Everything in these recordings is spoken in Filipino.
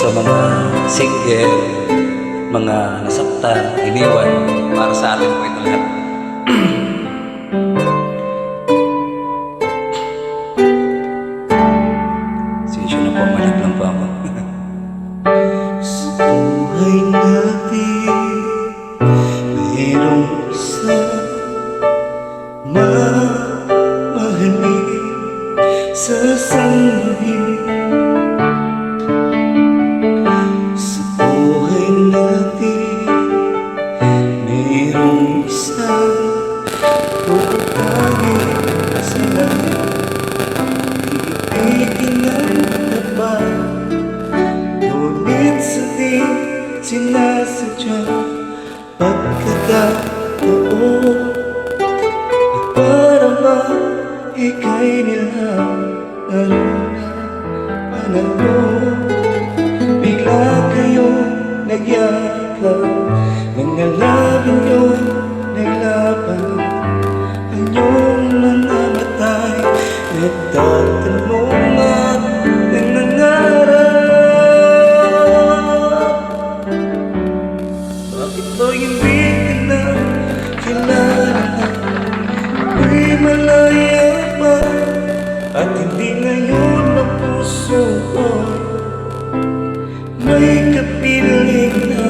sa mga single, mga nasaktan, iniwan. Para sa atin po ito lahat. Sinsyo na po, malag lang po ako. Sa buhay natin, mayroong isang mamahalin sa sandaling. Sa buhay natin, mayroong isang tumatanging sila. Iibigin ng tapat, ngunit sa di sinasadya pagkakataon. At para ika'y nilalaro na panahon, bigla kayong nagyakap, mga labi nyo'y naglaban. Ang iyong mga mata'y nagtatanong at nangangarap. Bakit ba hindi ka na kilala? Ako'y malaya pa, at hindi ngayon ang puso ko may kapiling na.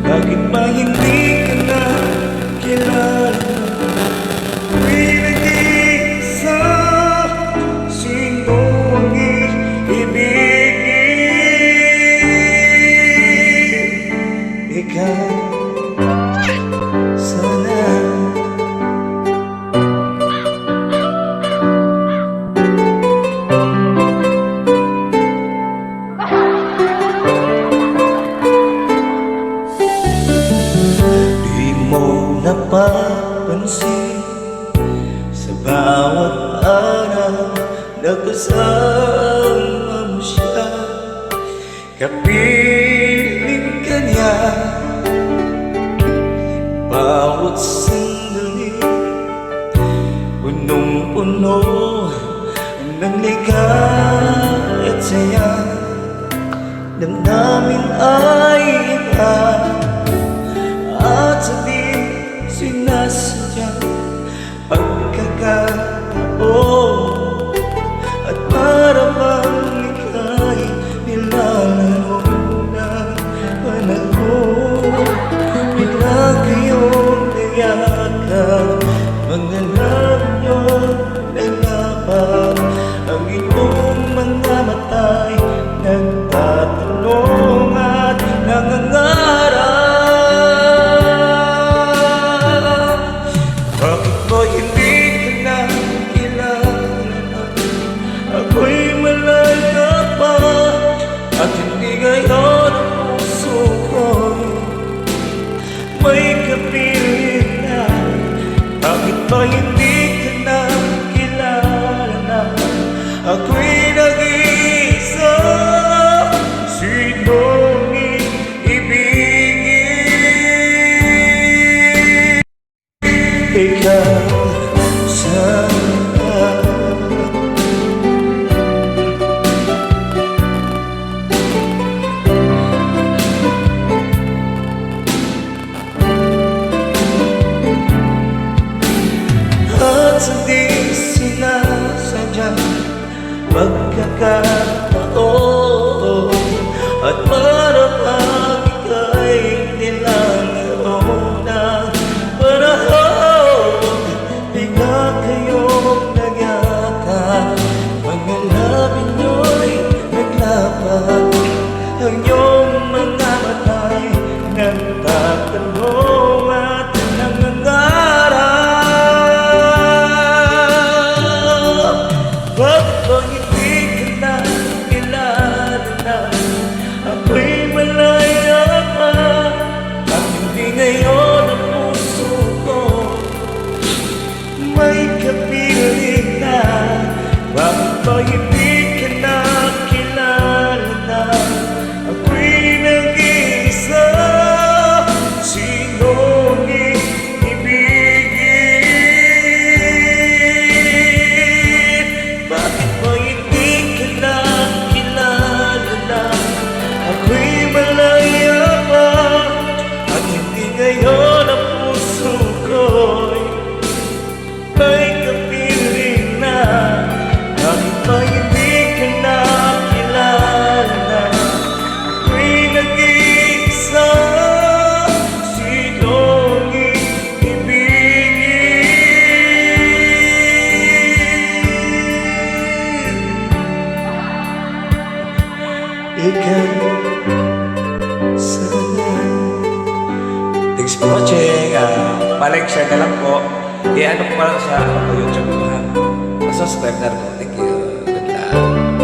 Bakit ba hindi ka na kilala? Ako'y nag-iisa, sino ang iibigin? Ikaw sana. Di mo napapansin sa bawat araw na kasama mo siya, kapiling ka niya. Bawat sandali, punong-puno ng ligay at saya. Damdamin ay iba, at sa di sinasadya pagkakataon. At para bang ika'y nilalaro ng panahon, bigla kayong nayakap, mga labi nyo'y naglaban. Ang inyong mga mata'y nagtatanong at nangangarap. Bakit ba hindi ka na kilala? Ako'y malaya pa, at hindi ngayon ang puso ko may kapiling na. Bakit ba hindi ka na kilala? Ako'y nag-iisa, sinong iibigin? Ikaw sana. At sa di sinasadya pagkakataon, at para pag ika'y nilalaro ng panahon, bigla kayong nagyakap, mga labi nyo'y naglaban. Ang iyong mga mata'y nagtatanong at nangangarap. Bakit ba hindi ka na kilala? Ako'y malaya pa, at hindi ngayon ang puso ko may kapiling na. Bakit ba hindi ka na kilala? for watching. Palike, share na lang po. I-ano ko pa lang sa YouTube ko ha. Subscribe na rin po.